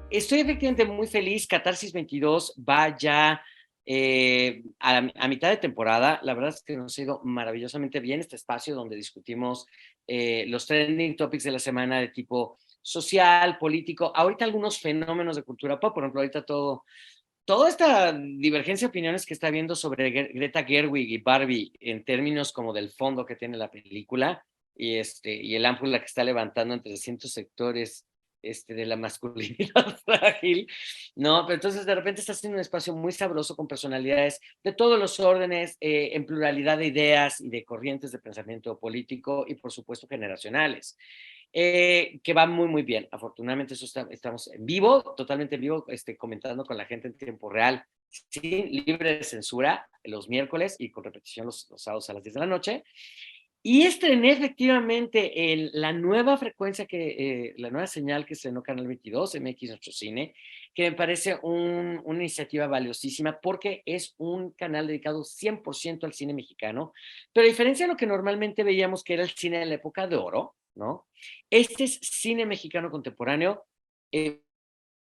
Estoy efectivamente muy feliz. Catarsis 22 va ya a mitad de temporada. La verdad es que nos ha ido maravillosamente bien este espacio donde discutimos los trending topics de la semana de tipo social, político, ahorita algunos fenómenos de cultura pop, por ejemplo, ahorita toda esta divergencia de opiniones que está habiendo sobre Greta Gerwig y Barbie en términos como del fondo que tiene la película y el ámpula que está levantando entre distintos sectores de la masculinidad frágil, ¿no? Pero entonces de repente está haciendo un espacio muy sabroso con personalidades de todos los órdenes, en pluralidad de ideas y de corrientes de pensamiento político y por supuesto generacionales que va muy, muy bien. Afortunadamente, estamos en vivo, totalmente en vivo, comentando con la gente en tiempo real, sin libre de censura, los miércoles y con repetición los sábados a las 10 de la noche. Y estrené efectivamente la nueva frecuencia, la nueva señal que estrenó Canal 22, MX Nuestro Cine, que me parece una iniciativa valiosísima porque es un canal dedicado 100% al cine mexicano, pero a diferencia de lo que normalmente veíamos que era el cine de la época de oro, ¿no? Este es cine mexicano contemporáneo, eh,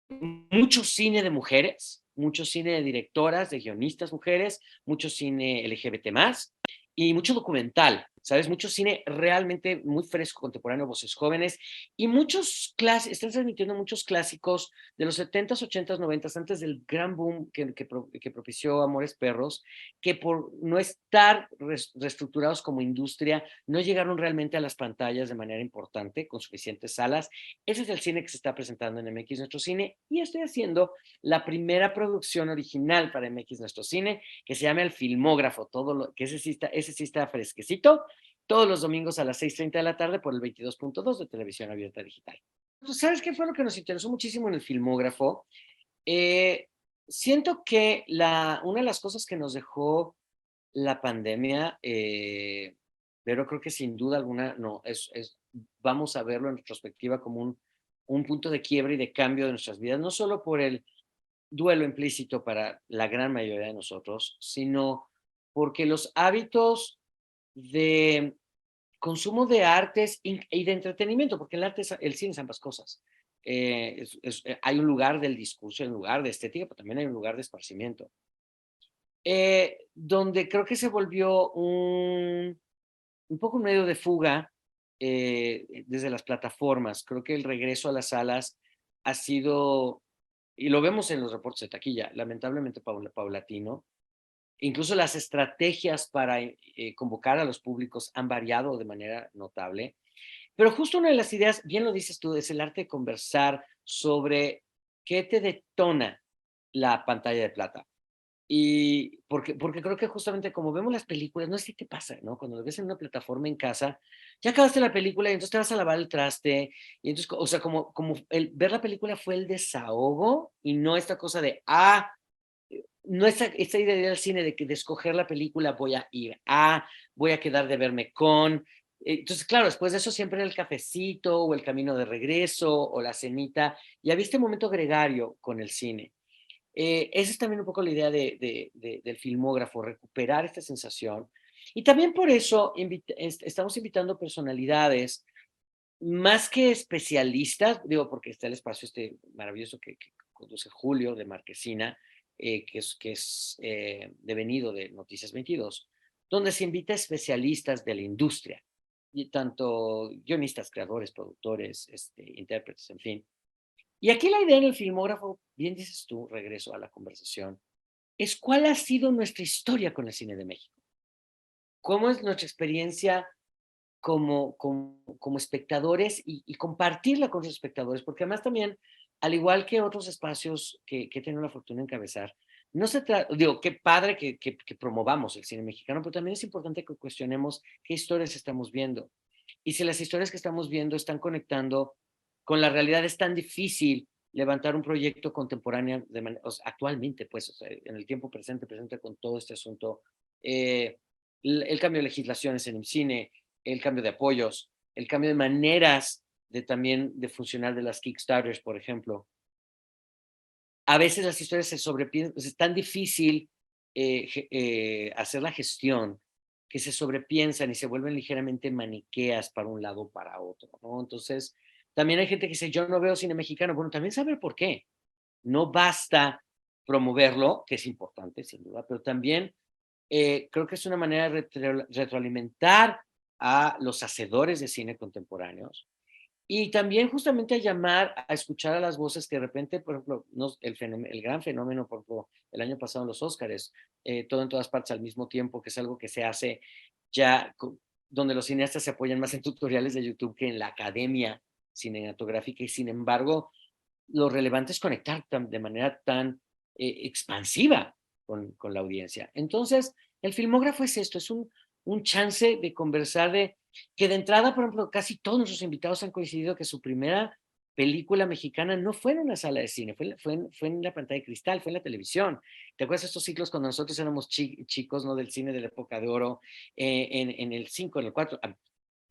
mucho cine de mujeres, mucho cine de directoras, de guionistas mujeres, mucho cine LGBT más y mucho documental, ¿sabes? Mucho cine realmente muy fresco, contemporáneo, voces jóvenes y muchos clásicos, están transmitiendo muchos clásicos de los 70s, 80s, 90s, antes del gran boom que propició Amores Perros, que por no estar reestructurados como industria, no llegaron realmente a las pantallas de manera importante, con suficientes salas. Ese es el cine que se está presentando en MX Nuestro Cine y estoy haciendo la primera producción original para MX Nuestro Cine que se llama El Filmógrafo, que ese sí está fresquecito, todos los domingos a las 6:30 de la tarde por el 22.2 de Televisión Abierta Digital. Pues, ¿sabes qué fue lo que nos interesó muchísimo en El Filmógrafo? Eh, Siento que una de las cosas que nos dejó la pandemia, pero creo que sin duda alguna, no, vamos a verlo en retrospectiva como un punto de quiebre y de cambio de nuestras vidas, no solo por el duelo implícito para la gran mayoría de nosotros, sino porque los hábitos de consumo de artes y de entretenimiento, porque el cine es ambas cosas. Hay un lugar del discurso, hay un lugar de estética, pero también hay un lugar de esparcimiento. Donde creo que se volvió un poco un medio de fuga desde las plataformas. Creo que el regreso a las salas ha sido, y lo vemos en los reportes de taquilla, lamentablemente paulatino. Incluso las estrategias para convocar a los públicos han variado de manera notable. Pero justo una de las ideas, bien lo dices tú, es el arte de conversar sobre qué te detona la pantalla de plata. Y porque creo que justamente como vemos las películas, no sé si te pasa, ¿no? Cuando lo ves en una plataforma en casa, ya acabaste la película y entonces te vas a lavar el traste, y entonces, o sea, como el ver la película fue el desahogo y no esta cosa de, no esta idea de ir al cine de escoger la película, voy a quedar de verme con. Entonces, claro, después de eso siempre el cafecito o el camino de regreso o la cenita, ya viste momento gregario con el cine. Esa es también un poco la idea del filmógrafo, recuperar esta sensación. Y también por eso estamos invitando personalidades, más que especialistas, digo, porque está el espacio maravilloso que conduce Julio de Marquesina, que es devenido de Noticias 22, donde se invita a especialistas de la industria, y tanto guionistas, creadores, productores, intérpretes, en fin. Y aquí la idea en el filmógrafo, bien dices tú, regreso a la conversación, es cuál ha sido nuestra historia con el cine de México. ¿Cómo es nuestra experiencia como espectadores y compartirla con los espectadores? Porque además también, al igual que otros espacios que he tenido la fortuna de encabezar, no se trata, digo, qué padre que promovamos el cine mexicano, pero también es importante que cuestionemos qué historias estamos viendo. Y si las historias que estamos viendo están conectando con la realidad, es tan difícil levantar un proyecto contemporáneo o sea, actualmente, pues, o sea, en el tiempo presente con todo este asunto, el cambio de legislaciones en el cine, el cambio de apoyos, el cambio de maneras de también de funcionar de las Kickstarters, por ejemplo. A veces las historias se sobrepiensan, es tan difícil hacer la gestión que se sobrepiensan y se vuelven ligeramente maniqueas para un lado o para otro, ¿no? Entonces, También hay gente que dice, yo no veo cine mexicano. Bueno, también saber por qué. No basta promoverlo, que es importante, sin duda, pero también creo que es una manera de retroalimentar a los hacedores de cine contemporáneos y también justamente a llamar a escuchar a las voces que de repente, por ejemplo, el gran fenómeno, por ejemplo, el año pasado en los Óscares, todo en todas partes al mismo tiempo, que es algo que se hace ya, donde los cineastas se apoyan más en tutoriales de YouTube que en la academia cinematográfica y sin embargo, lo relevante es conectar de manera tan expansiva con la audiencia. Entonces, el filmógrafo es esto, es un chance de conversar que de entrada, por ejemplo, casi todos nuestros invitados han coincidido que su primera película mexicana no fue en una sala de cine, fue en la pantalla de cristal, fue en la televisión. ¿Te acuerdas de estos ciclos cuando nosotros éramos chicos, ¿no? Del cine de la época de oro, en el 5, en el 4,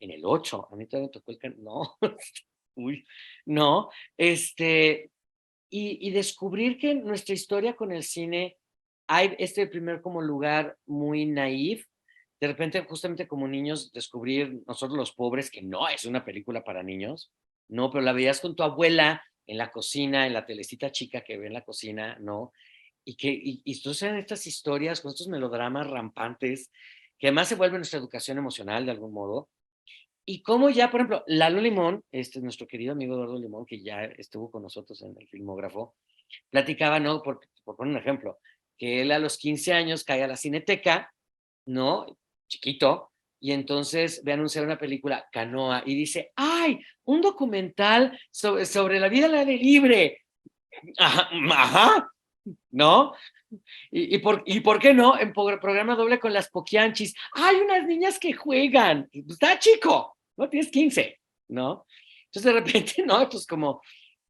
en el 8, a mí todavía me tocó no, uy, no, y descubrir que nuestra historia con el cine, hay este primer como lugar muy naif, de repente justamente como niños descubrir nosotros los pobres que no es una película para niños, no, pero la veías con tu abuela en la cocina, en la telecita chica que ve en la cocina, ¿no? Y entonces eran estas historias con estos melodramas rampantes que además se vuelven nuestra educación emocional de algún modo, y como ya, por ejemplo, Lalo Limón, este es nuestro querido amigo Eduardo Limón, que ya estuvo con nosotros en el Filmógrafo, platicaba, ¿no? Por poner un ejemplo, que él a los 15 años cae a la Cineteca, ¿no? Chiquito, y entonces ve anunciar una película, Canoa, y dice, ¡ay! Un documental sobre la vida al aire libre. Ajá, ajá, ¿no? ¿Y por qué no? En programa doble con las Poquianchis. Hay unas niñas que juegan. Está chico, ¿no? Tienes 15, ¿no? Entonces de repente, ¿no? Pues como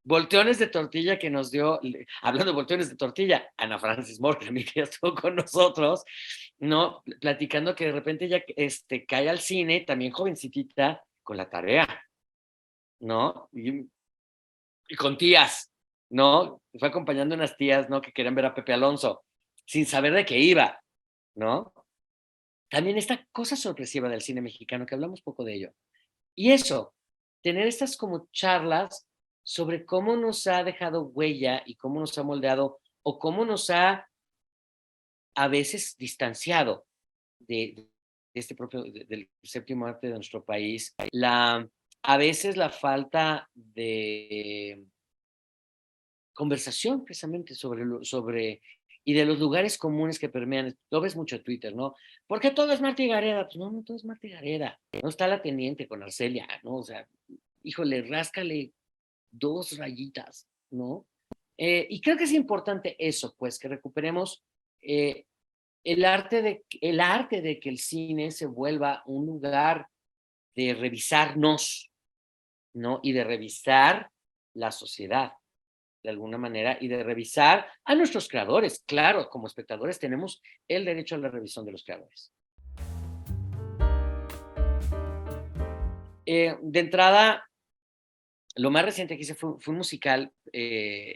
volteones de tortilla que nos dio, hablando de volteones de tortilla, Ana Francis Moore, que ya estuvo con nosotros, ¿no? Platicando que de repente ella cae al cine, también jovencitita, con la tarea, ¿no? Y con tías, ¿no? Fue acompañando a unas tías, ¿no? Que querían ver a Pepe Alonso, sin saber de qué iba, ¿no? También esta cosa sorpresiva del cine mexicano, que hablamos poco de ello. Y eso, tener estas como charlas sobre cómo nos ha dejado huella y cómo nos ha moldeado o cómo nos ha a veces distanciado de este propio, del séptimo arte de nuestro país. A veces la falta de conversación precisamente y de los lugares comunes que permean. Lo ves mucho en Twitter, ¿no? ¿Por qué todo es Marta y Gareda? Pues no, no todo es Marta y Gareda. No está la teniente con Arcelia, ¿no? O sea, híjole, ráscale 2 rayitas, ¿no? Y creo que es importante eso, pues, que recuperemos eh, el arte de que el cine se vuelva un lugar de revisarnos, ¿no? Y de revisar la sociedad de alguna manera y de revisar a nuestros creadores. Claro, como espectadores tenemos el derecho a la revisión de los creadores. De entrada, lo más reciente que hice fue un musical,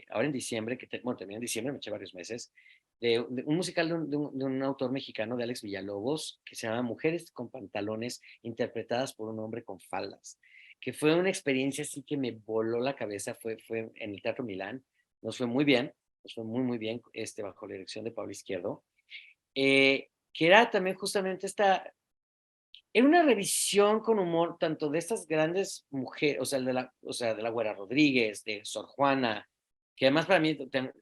ahora en diciembre, bueno, terminé en diciembre, me eché varios meses, de un musical de un autor mexicano, de Alex Villalobos, que se llama Mujeres con pantalones, interpretadas por un hombre con faldas, que fue una experiencia así que me voló la cabeza, fue en el Teatro Milán, nos fue muy, muy bien, bajo la dirección de Pablo Izquierdo, que era también justamente era una revisión con humor tanto de estas grandes mujeres, o sea, de la Güera Rodríguez, de Sor Juana, que además para mí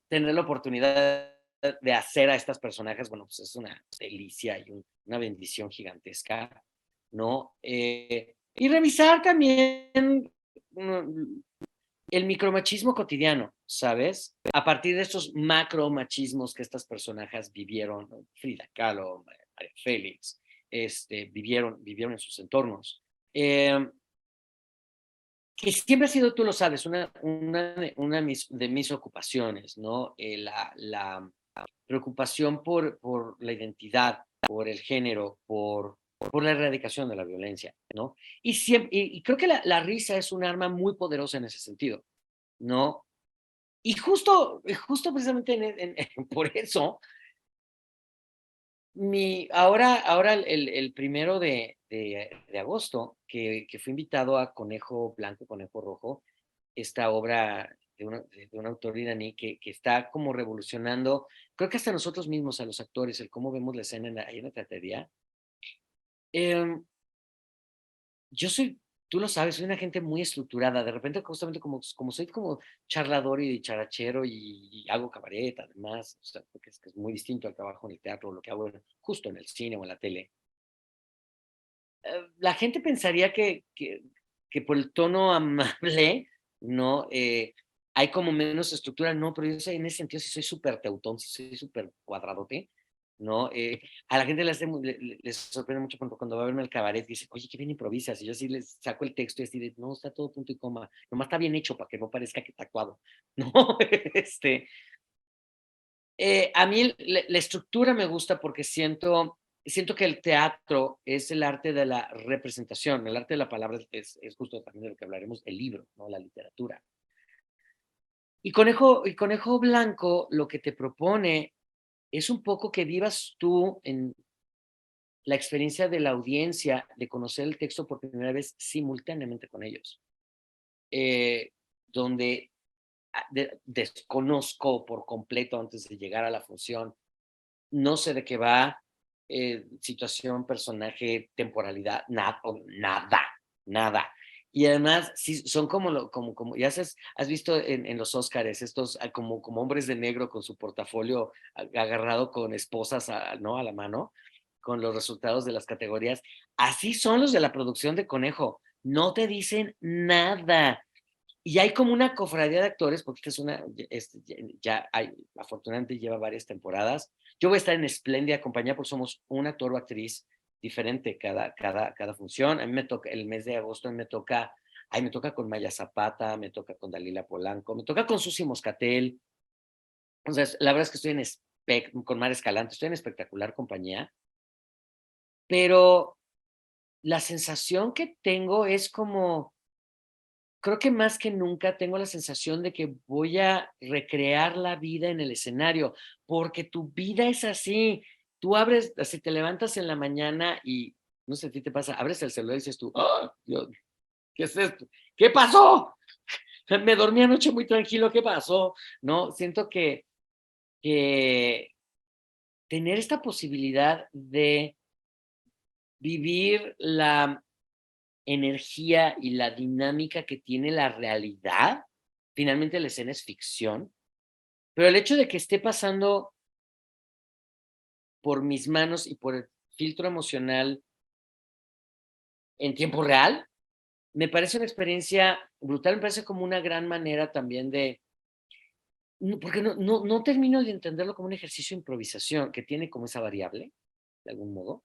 tener la oportunidad de hacer a estas personajes, bueno, pues es una delicia y una bendición gigantesca, ¿no? Y revisar también el micromachismo cotidiano, ¿sabes? A partir de estos macromachismos que estas personajes vivieron, ¿no? Frida Kahlo, María Félix, vivieron en sus entornos. Que siempre ha sido, tú lo sabes, una de mis ocupaciones, ¿no? La preocupación por la identidad, por el género, por la erradicación de la violencia, ¿no? Y creo que la risa es un arma muy poderosa en ese sentido, ¿no? Y justo precisamente por eso, ahora el 1 de agosto, que fui invitado a Conejo Blanco, Conejo Rojo, esta obra de un autor iraní que está como revolucionando, creo que hasta nosotros mismos, a los actores, el cómo vemos la escena ahí en la teatrería. Em, yo soy, tú lo sabes, soy una gente muy estructurada. De repente, justamente como soy como charlador y charachero y hago cabaret, además, o sea, porque es muy distinto al trabajo en el teatro, lo que hago justo en el cine o en la tele. La gente pensaría que por el tono amable, ¿no? Hay como menos estructura, no, pero yo en ese sentido sí soy súper teutón, sí soy súper cuadradote, ¿no? A la gente les sorprende mucho cuando va a verme al cabaret y dice, oye, qué bien improvisas, y yo así les saco el texto y así de, no, está todo punto y coma, nomás está bien hecho para que no parezca que está actuado, ¿no? este, a mí la estructura me gusta porque siento que el teatro es el arte de la representación, el arte de la palabra es justo también de lo que hablaremos, el libro, ¿no? La literatura. Y Conejo Blanco lo que te propone es un poco que vivas tú en la experiencia de la audiencia de conocer el texto por primera vez simultáneamente con ellos, eh, donde desconozco por completo antes de llegar a la función, no sé de qué va, situación, personaje, temporalidad, nada, nada. Y además, sí, son como ya has visto en los Óscares, estos como hombres de negro con su portafolio agarrado con esposas, ¿no? A la mano, con los resultados de las categorías. Así son los de la producción de Conejo. No te dicen nada. Y hay como una cofradía de actores, porque ya hay, afortunadamente lleva varias temporadas. Yo voy a estar en espléndida compañía porque somos un actor o actriz diferente cada función. A mí me toca, el mes de agosto me toca con Maya Zapata, me toca con Dalila Polanco, me toca con Susi Moscatel. O sea, la verdad es que estoy con Mar Escalante, estoy en espectacular compañía, pero la sensación que tengo es como creo que más que nunca tengo la sensación de que voy a recrear la vida en el escenario, porque tu vida es así. Tú abres, así te levantas en la mañana y, no sé, a ti te pasa, abres el celular y dices tú, ¡oh, Dios, ¿qué es esto? ¿Qué pasó? Me dormí anoche muy tranquilo, ¿qué pasó? No, siento que tener esta posibilidad de vivir la energía y la dinámica que tiene la realidad, finalmente la escena es ficción, pero el hecho de que esté pasando por mis manos y por el filtro emocional en tiempo real, me parece una experiencia brutal, me parece como una gran manera también porque no termino de entenderlo como un ejercicio de improvisación, que tiene como esa variable, de algún modo,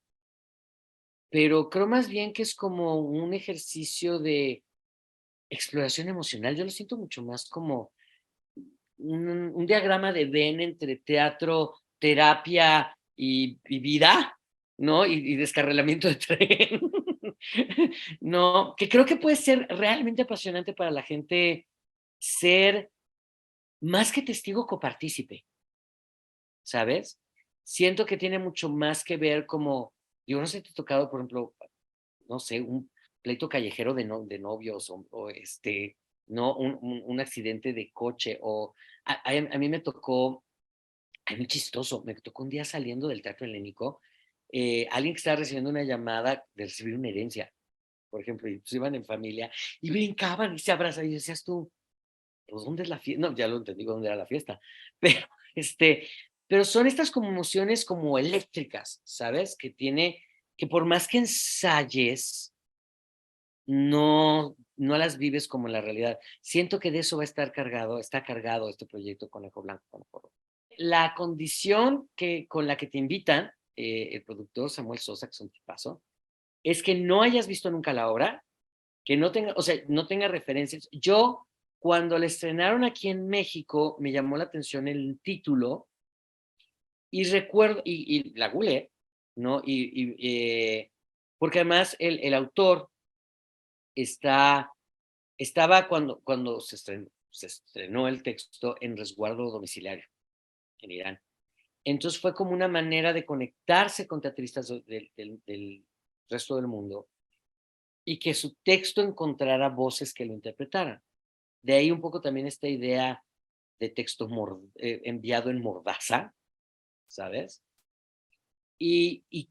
pero creo más bien que es como un ejercicio de exploración emocional, yo lo siento mucho más como un diagrama de Venn entre teatro, terapia y vida, ¿no? Y descarrilamiento de tren. No, que creo que puede ser realmente apasionante para la gente ser más que testigo copartícipe, ¿sabes? Siento que tiene mucho más que ver como, yo no sé, te ha tocado, por ejemplo, no sé, un pleito callejero de novios o no, un accidente de coche o a mí me tocó. Ay, muy chistoso. Me tocó un día saliendo del Teatro Helénico, alguien que estaba recibiendo una llamada de recibir una herencia, por ejemplo, y pues iban en familia y brincaban y se abrazaban y decías tú, pues ¿dónde es la fiesta? No, ya lo entendí dónde era la fiesta, pero, este, pero son estas como emociones como eléctricas, ¿sabes? Que por más que ensayes, no las vives como en la realidad. Siento que de eso va a estar cargado, está cargado este proyecto Conejo Blanco, Conejo Rojo. La condición con la que te invitan, el productor Samuel Sosa, que es un tipazo, es que no hayas visto nunca la obra, que no tenga, o sea, no tenga referencias. Yo, cuando la estrenaron aquí en México, me llamó la atención el título y recuerdo, y la googleé, ¿no? Porque además el autor está, estaba cuando se estrenó el texto en resguardo domiciliario en Irán. Entonces fue como una manera de conectarse con teatristas del resto del mundo y que su texto encontrara voces que lo interpretaran. De ahí un poco también esta idea de texto enviado en mordaza, ¿sabes? Y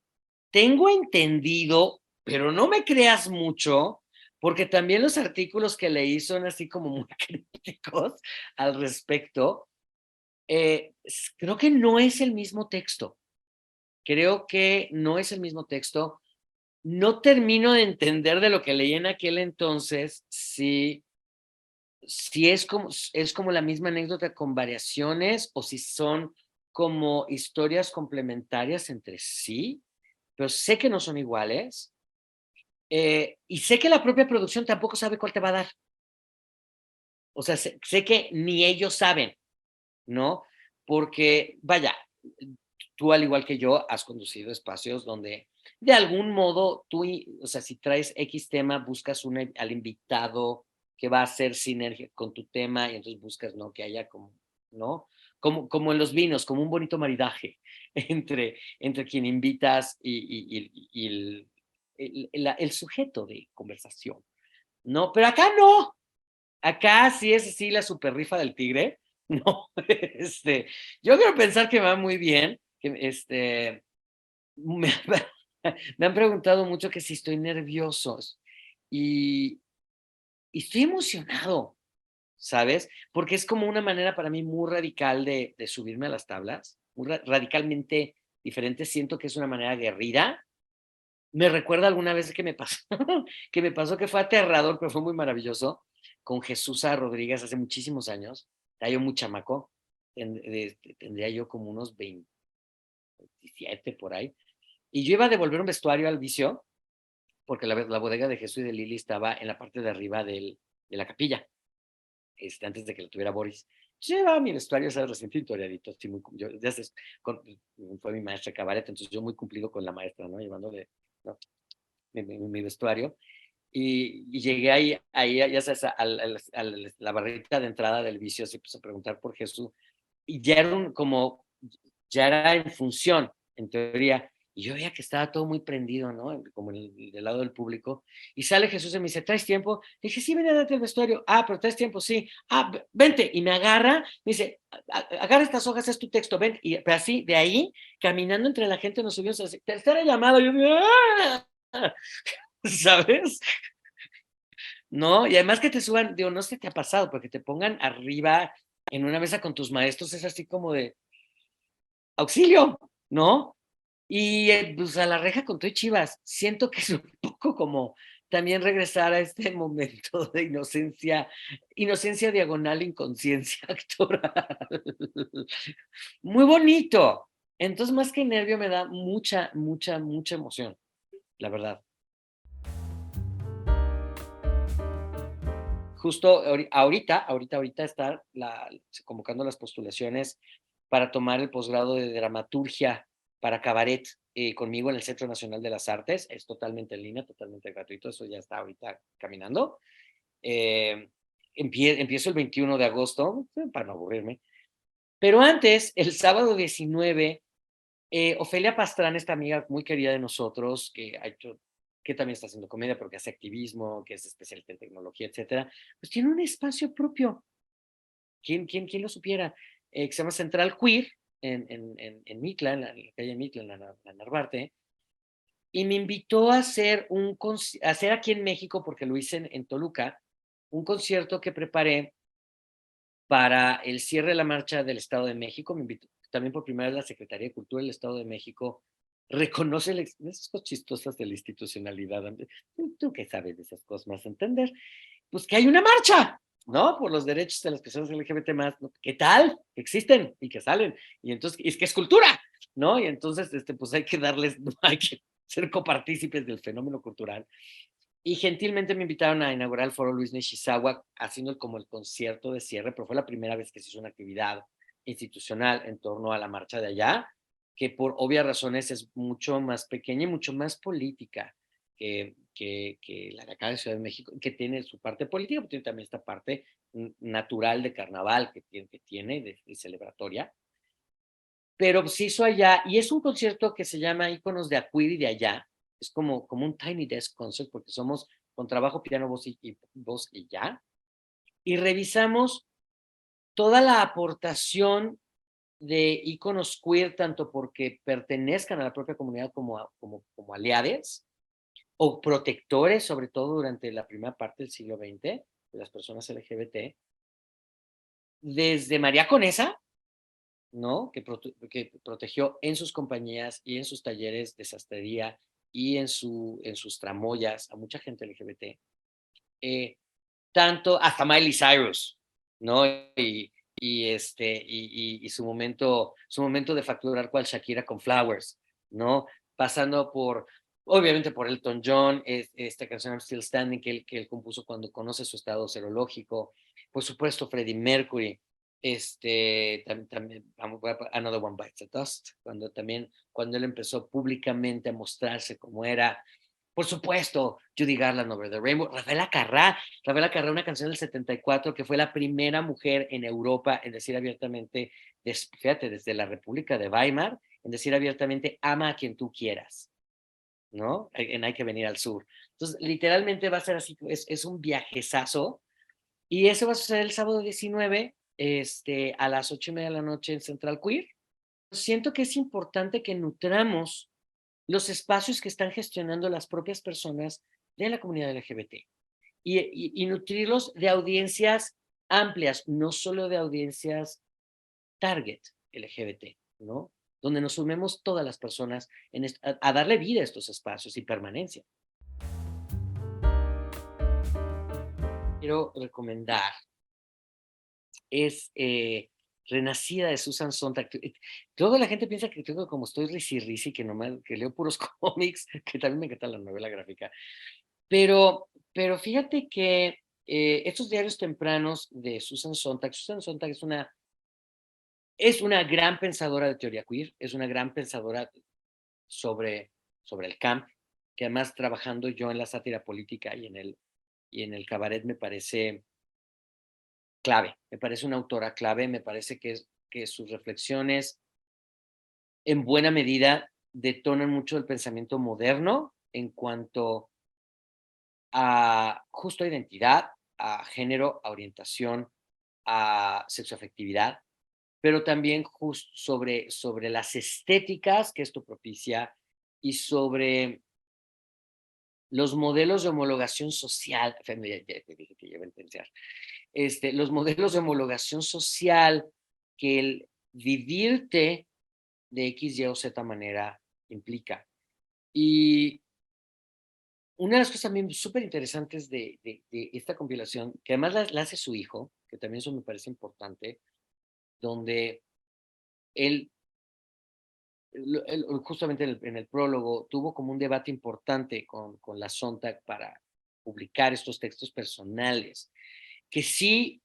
tengo entendido, pero no me creas mucho, porque también los artículos que leí son así como muy críticos al respecto. Creo que no es el mismo texto. Creo que no es el mismo texto. No termino de entender de lo que leí en aquel entonces si es como la misma anécdota con variaciones o si son como historias complementarias entre sí, pero sé que no son iguales. Y sé que la propia producción tampoco sabe cuál te va a dar. O sea, sé que ni ellos saben, ¿no? Porque, vaya, tú al igual que yo has conducido espacios donde de algún modo tú, o sea, si traes X tema, buscas al invitado que va a hacer sinergia con tu tema y entonces buscas, ¿no? Que haya como, ¿no? Como en los vinos, como un bonito maridaje entre quien invitas y el sujeto de conversación, ¿no? Pero acá no, acá sí es así la super rifa del tigre, ¿no? Yo quiero pensar que va muy bien, que me, me han preguntado mucho que si estoy nervioso y, y estoy emocionado, ¿sabes? Porque es como una manera para mí muy radical de subirme a las tablas, muy radicalmente diferente. Siento que es una manera aguerrida. Me recuerda alguna vez que me pasó, que fue aterrador, pero fue muy maravilloso, con Jesús Rodríguez hace muchísimos años. Era yo muy chamaco, tendría yo como unos 27 por ahí. Y yo iba a devolver un vestuario al vicio, porque la bodega de Jesús y de Lili estaba en la parte de arriba de la capilla, antes de que lo tuviera Boris. Yo llevaba mi vestuario, ¿sabes? Recién tintoreadito, así muy, yo, ya sabes, fue mi maestra de cabaret, entonces yo muy cumplido con la maestra, ¿no? Llevándole, ¿no? mi vestuario. Y llegué ahí ya sabes, a la barrita de entrada del vicio, se puso a preguntar por Jesús. Y ya era ya era en función, en teoría. Y yo veía que estaba todo muy prendido, ¿no? Como del lado del público. Y sale Jesús y me dice, ¿traes tiempo? Le dije, sí, ven a darte el vestuario. Ah, pero ¿traes tiempo? Sí. Ah, vente. Y me agarra, me dice, agarra estas hojas, es tu texto, ven. Y pero así, de ahí, caminando entre la gente, nos subimos así, tercera llamada. Yo, ¿sabes? No, y además que te suban, digo, no sé qué te ha pasado, porque te pongan arriba en una mesa con tus maestros, es así como de auxilio, ¿no? Y pues a la reja con todo y Chivas, siento que es un poco como también regresar a este momento de inocencia diagonal, inconsciencia actoral. Muy bonito. Entonces, más que nervio, me da mucha, mucha, mucha emoción, la verdad. Justo ahorita está convocando las postulaciones para tomar el posgrado de dramaturgia para cabaret conmigo en el Centro Nacional de las Artes. Es totalmente en línea, totalmente gratuito. Eso ya está ahorita caminando. Eh, empiezo el 21 de agosto, para no aburrirme. Pero antes, el sábado 19, Ofelia Pastrana, esta amiga muy querida de nosotros, que también está haciendo comedia, pero que hace activismo, que es especialista en tecnología, etcétera, pues tiene un espacio propio. ¿Quién lo supiera? Que se llama Central Queer, en Mitla, en la calle Mitla, en la Narvarte, y me invitó a hacer aquí en México, porque lo hice en Toluca, un concierto que preparé para el cierre de la marcha del Estado de México. Me invitó también por primera vez la Secretaría de Cultura del Estado de México. Reconoce esas cosas chistosas de la institucionalidad. ¿Tú qué sabes de esas cosas más entender? Pues que hay una marcha, ¿no? Por los derechos de las personas LGBT más, ¿no? ¿Qué tal? Que existen y que salen. Y entonces, es que es cultura, ¿no? Y entonces, pues hay que darles, no hay que ser copartícipes del fenómeno cultural. Y gentilmente me invitaron a inaugurar el Foro Luis Nishizawa, haciendo como el concierto de cierre, pero fue la primera vez que se hizo una actividad institucional en torno a la marcha de allá, que por obvias razones es mucho más pequeña y mucho más política que la de acá de Ciudad de México, que tiene su parte política, pero tiene también esta parte natural de carnaval que tiene de celebratoria. Pero se hizo allá, y es un concierto que se llama Íconos de Acuir y de Allá. Es como un Tiny Desk Concert, porque somos con trabajo, piano, voz y ya. y revisamos toda la aportación de íconos queer, tanto porque pertenezcan a la propia comunidad como aliados o protectores, sobre todo durante la primera parte del siglo XX, de las personas LGBT, desde María Conesa, ¿no? Que protegió en sus compañías y en sus talleres de sastrería y en sus tramoyas a mucha gente LGBT. Tanto hasta Miley Cyrus, ¿no? Y su momento de facturar cual Shakira con Flowers, ¿no? Pasando por, obviamente por Elton John, esta canción I'm Still Standing que él compuso cuando conoce su estado serológico, por supuesto Freddie Mercury, también Another One Bites the Dust, cuando él empezó públicamente a mostrarse como era. Por supuesto, Judy Garland, Over the Rainbow, Rafaela Carrá, una canción del 74 que fue la primera mujer en Europa en decir abiertamente, fíjate, desde la República de Weimar, en decir abiertamente, ama a quien tú quieras, ¿no? En Hay que venir al sur. Entonces, literalmente va a ser así, es un viajezazo, y eso va a suceder el sábado 19, a las 8:30 de la noche en Central Queer. Siento que es importante que nutramos los espacios que están gestionando las propias personas de la comunidad LGBT y nutrirlos de audiencias amplias, no solo de audiencias target LGBT, ¿no? Donde nos sumemos todas las personas a darle vida a estos espacios y permanencia. Quiero recomendar es Renacida de Susan Sontag. Toda la gente piensa que tengo como estoy risi, que leo puros cómics, que también me encanta la novela gráfica. Pero fíjate que estos diarios tempranos de Susan Sontag es una gran pensadora de teoría queer, es una gran pensadora sobre el camp, que además trabajando yo en la sátira política y en el cabaret me parece clave, me parece una autora clave, me parece que sus reflexiones en buena medida detonan mucho el pensamiento moderno en cuanto a justo identidad, a género, a orientación, a sexoafectividad, pero también sobre las estéticas que esto propicia y sobre los modelos de homologación social, ya te dije que ya iba a entender, los modelos de homologación social que el vivirte de X, Y o Z manera implica. Y una de las cosas también súper interesantes de esta compilación, que además la hace su hijo, que también eso me parece importante, donde él, justamente en el prólogo, tuvo como un debate importante con la Sontag para publicar estos textos personales, que sí,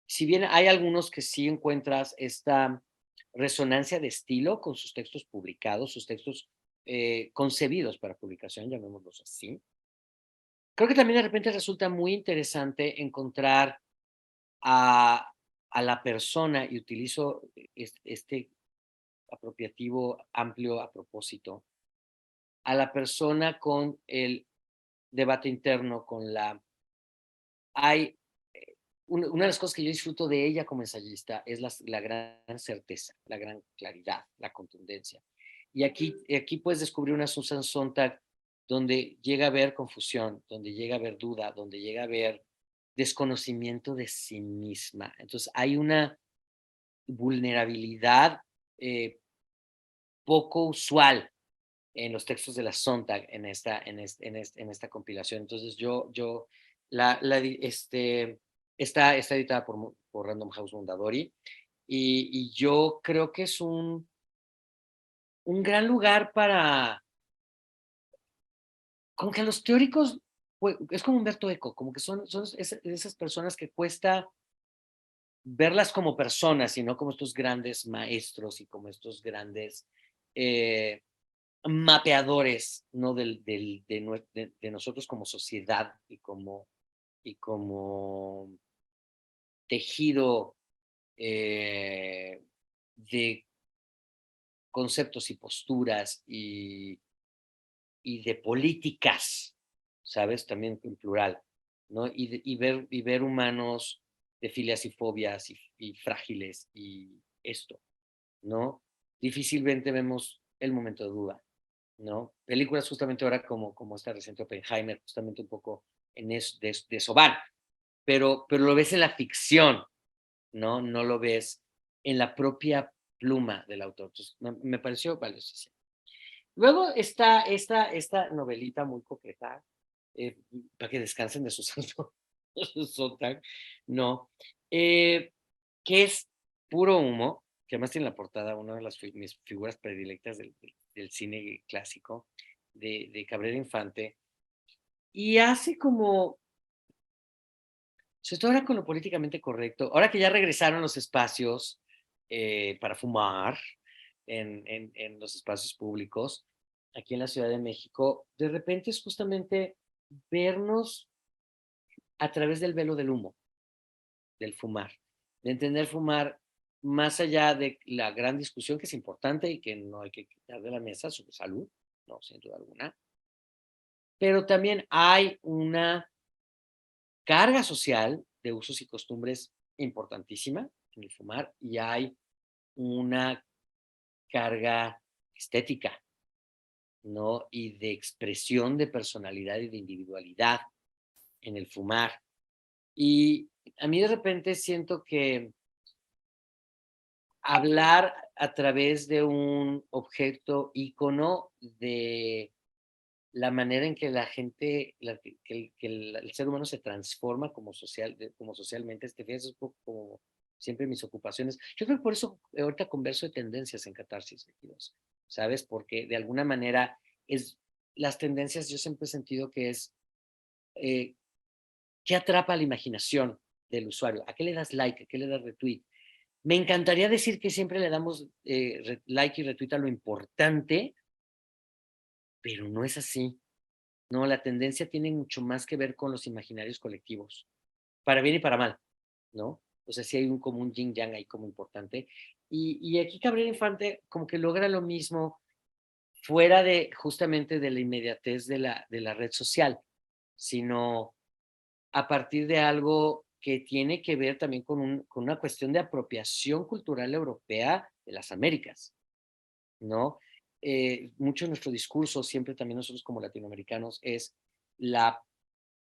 si bien hay algunos que sí encuentras esta resonancia de estilo con sus textos publicados, sus textos concebidos para publicación, llamémoslos así. Creo que también de repente resulta muy interesante encontrar a la persona, y utilizo este apropiativo amplio a propósito, a la persona con el debate interno, con la... Hay una de las cosas que yo disfruto de ella como ensayista es la gran certeza, la gran claridad, la contundencia. Y aquí puedes descubrir una Susan Sontag donde llega a haber confusión, donde llega a haber duda, donde llega a haber desconocimiento de sí misma. Entonces hay una vulnerabilidad poco usual en los textos de la Sontag en esta compilación. Entonces está editada por Random House Mondadori y yo creo que es un gran lugar para, como que los teóricos, pues, es como Humberto Eco, como que son esas personas que cuesta verlas como personas y no como estos grandes maestros y como estos grandes eh, mapeadores, ¿no? De nosotros como sociedad y como tejido de conceptos y posturas y de políticas, ¿sabes? También en plural, ¿no? Y ver humanos de filias y fobias y frágiles y esto, ¿no? Difícilmente vemos el momento de duda, ¿no? Películas justamente ahora como esta reciente Oppenheimer, justamente un poco de eso van, pero lo ves en la ficción, ¿no? No lo ves en la propia pluma del autor. Entonces, me pareció valiosísimo. Luego está esta novelita muy coqueta, para que descansen de su santo Sontag, ¿no? Eh, que es puro humo, que además tiene en la portada una de mis figuras predilectas del cine clásico, de Cabrera Infante, y hace como, sobre todo ahora con lo políticamente correcto, ahora que ya regresaron los espacios para fumar en los espacios públicos, aquí en la Ciudad de México, de repente es justamente vernos a través del velo del humo, del fumar, de entender fumar más allá de la gran discusión que es importante y que no hay que quitar de la mesa sobre salud, no, sin duda alguna, pero también hay una carga social de usos y costumbres importantísima en el fumar y hay una carga estética, ¿no? Y de expresión de personalidad y de individualidad en el fumar. Y a mí de repente siento que hablar a través de un objeto ícono de la manera en que la gente, el ser humano se transforma como socialmente, es un poco como siempre mis ocupaciones. Yo creo que por eso ahorita converso de tendencias en Catarsis 22, ¿sabes? Porque de alguna manera las tendencias yo siempre he sentido que es, eh, ¿qué atrapa la imaginación del usuario? ¿A qué le das like? ¿A qué le das retweet? Me encantaría decir que siempre le damos like y retweet a lo importante, pero no es así. No, la tendencia tiene mucho más que ver con los imaginarios colectivos, para bien y para mal, ¿no? O sea, sí hay como un yin yang ahí como importante. Y aquí Cabrera Infante como que logra lo mismo fuera de justamente de la inmediatez de la red social, sino a partir de algo que tiene que ver también con una cuestión de apropiación cultural europea de las Américas, ¿no? Mucho de nuestro discurso, siempre también nosotros como latinoamericanos, es la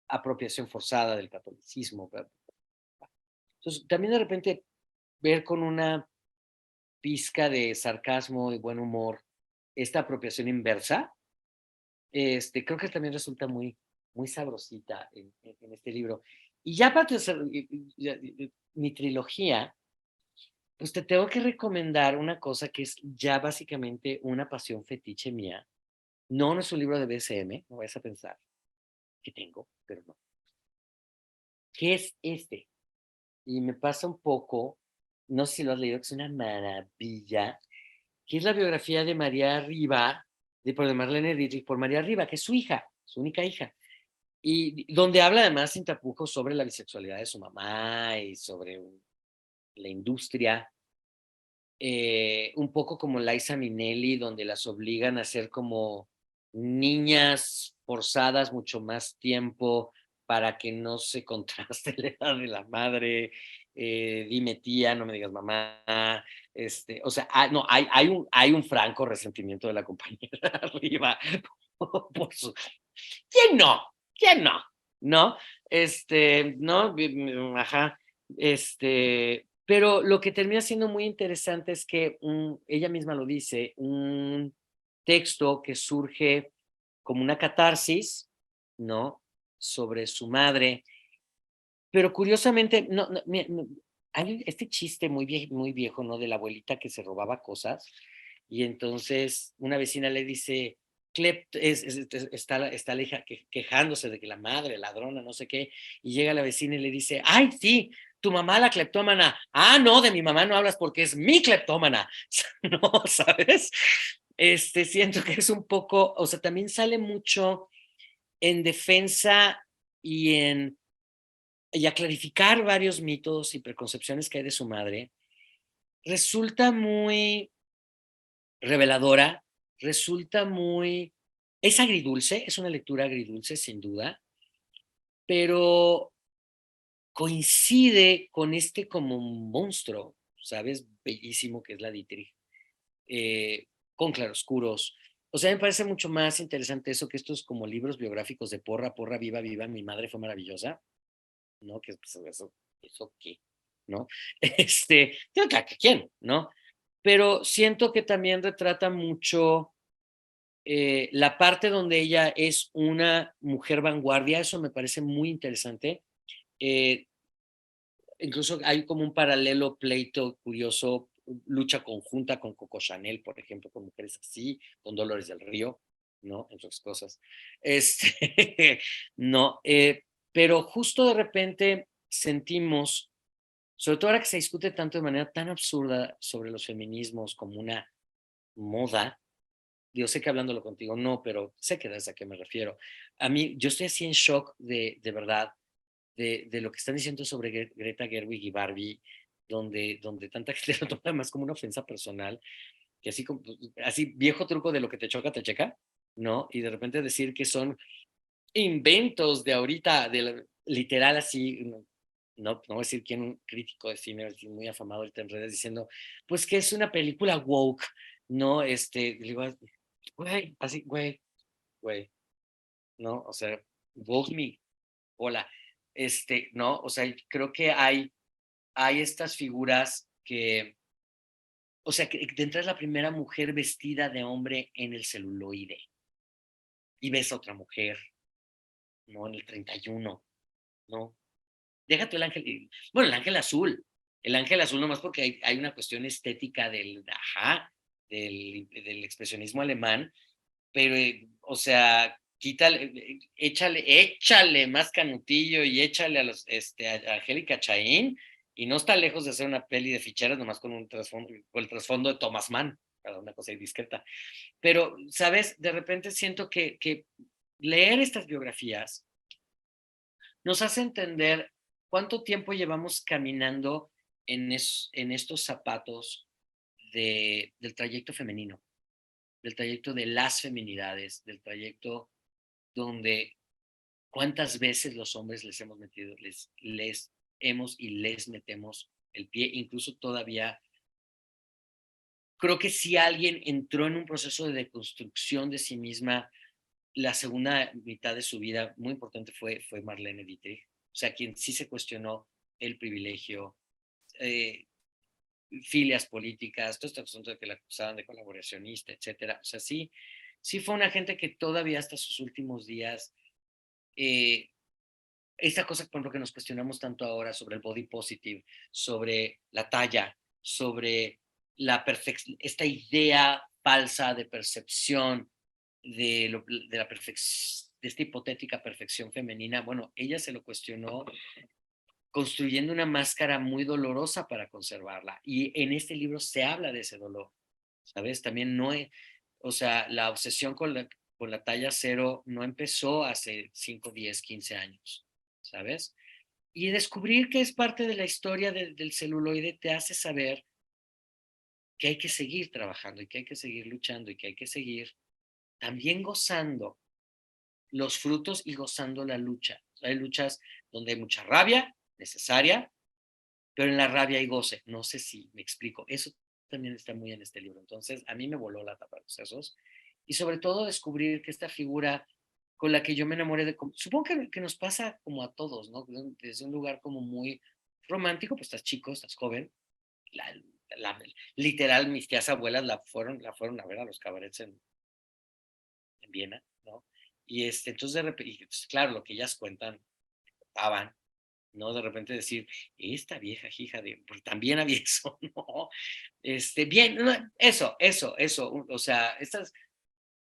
apropiación forzada del catolicismo. Entonces, también de repente ver con una pizca de sarcasmo y buen humor esta apropiación inversa, creo que también resulta muy sabrosita en este libro. Y ya para mi trilogía, pues te tengo que recomendar una cosa que es ya básicamente una pasión fetiche mía. No, no es un libro de BSM, no vayas a pensar que tengo, pero no. ¿Qué es este? Y me pasa un poco, no sé si lo has leído, que es una maravilla, que es la biografía de María Riva, de Marlene Dietrich, por María Riva, que es su hija, su única hija, y donde habla además sin tapujos sobre la bisexualidad de su mamá y sobre la industria, un poco como Liza Minnelli, donde las obligan a ser como niñas forzadas mucho más tiempo para que no se contraste la edad de la madre, dime tía, no me digas mamá, o sea, no, hay un franco resentimiento de la compañera arriba por su... ¿Quién no? ¿Quién no? ¿No? ¿No? Ajá. Pero lo que termina siendo muy interesante es que ella misma lo dice, un texto que surge como una catarsis, ¿no? Sobre su madre, pero curiosamente, no, hay este chiste muy viejo, ¿no? De la abuelita que se robaba cosas y entonces una vecina le dice, está la hija quejándose de que la madre, ladrona, no sé qué, y llega la vecina y le dice, ay, sí, tu mamá la cleptómana. Ah, no, de mi mamá no hablas porque es mi cleptómana. No, ¿sabes? Siento que es un poco, o sea, también sale mucho en defensa y a clarificar varios mitos y preconcepciones que hay de su madre, resulta muy reveladora, resulta muy... Es agridulce, es una lectura agridulce sin duda, pero coincide con este como monstruo, ¿sabes? Bellísimo que es la Dietrich, con claroscuros. O sea, me parece mucho más interesante eso que estos como libros biográficos de Porra, Porra, viva, viva, mi madre fue maravillosa, ¿no? Que pues, eso qué, ¿no? ¿Quién, no? Pero siento que también retrata mucho la parte donde ella es una mujer vanguardia, eso me parece muy interesante. Eh, Incluso hay como un paralelo pleito curioso, lucha conjunta con Coco Chanel, por ejemplo, con mujeres así, con Dolores del Río, ¿no? Entre otras cosas. No, pero justo de repente sentimos, sobre todo ahora que se discute tanto de manera tan absurda sobre los feminismos como una moda, yo sé que hablándolo contigo no, pero sé que es a qué me refiero. A mí, yo estoy así en shock de verdad de lo que están diciendo sobre Greta Gerwig y Barbie, donde tanta gente lo toma más como una ofensa personal, que así, como, así viejo truco de lo que te choca, te checa, ¿no? Y de repente decir que son inventos de ahorita, literal así, no voy a decir quién, un crítico de cine muy afamado ahorita en redes diciendo, pues que es una película woke, ¿no? Digo, güey, así, güey, ¿no? O sea, woke me, hola, ¿no? O sea, creo que hay estas figuras que, o sea, que de entrada es la primera mujer vestida de hombre en el celuloide y ves a otra mujer, ¿no? En el 31, ¿no? Déjate el ángel, bueno, el ángel azul nomás porque hay una cuestión estética del expresionismo alemán, pero, o sea, quítale, échale más Canutillo y échale a Angélica Chaín, y no está lejos de ser una peli de ficheras, nomás con con el trasfondo de Thomas Mann, para una cosa discreta. Pero, ¿sabes? De repente siento que leer estas biografías nos hace entender cuánto tiempo llevamos caminando en estos zapatos del trayecto femenino, del trayecto de las feminidades, del trayecto donde cuántas veces los hombres les hemos metido, les hemos y les metemos el pie, incluso todavía. Creo que si alguien entró en un proceso de deconstrucción de sí misma, la segunda mitad de su vida, muy importante, fue Marlene Dietrich. O sea, quien sí se cuestionó el privilegio, eh, filias políticas, todo este asunto de que la acusaban de colaboracionista, etcétera. O sea, sí fue una gente que todavía hasta sus últimos días, eh, esta cosa, por ejemplo, que nos cuestionamos tanto ahora sobre el body positive, sobre la talla, sobre esta idea falsa de percepción de esta hipotética perfección femenina, bueno, ella se lo cuestionó construyendo una máscara muy dolorosa para conservarla. Y en este libro se habla de ese dolor, ¿sabes? También no es, o sea, la obsesión con la talla cero no empezó hace 5, 10, 15 años, ¿sabes? Y descubrir que es parte de la historia del celuloide te hace saber que hay que seguir trabajando y que hay que seguir luchando y que hay que seguir también gozando los frutos y gozando la lucha. Hay luchas donde hay mucha rabia necesaria, pero en la rabia hay goce. No sé si me explico. Eso también está muy en este libro. Entonces, a mí me voló la tapa de los sesos. Y sobre todo descubrir que esta figura con la que yo me enamoré supongo que nos pasa como a todos, ¿no? Desde un lugar como muy romántico, pues estás chico, estás joven. La, Literal, mis tías abuelas la fueron a ver a los cabarets en Viena, ¿no? Entonces de repente, pues, claro, lo que ellas contaban, ¿no? De repente decir, esta vieja hija porque también había eso, ¿no? Bien, no, eso, o sea,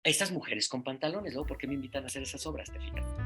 estas mujeres con pantalones, ¿no? ¿Por qué me invitan a hacer esas obras, te fijas?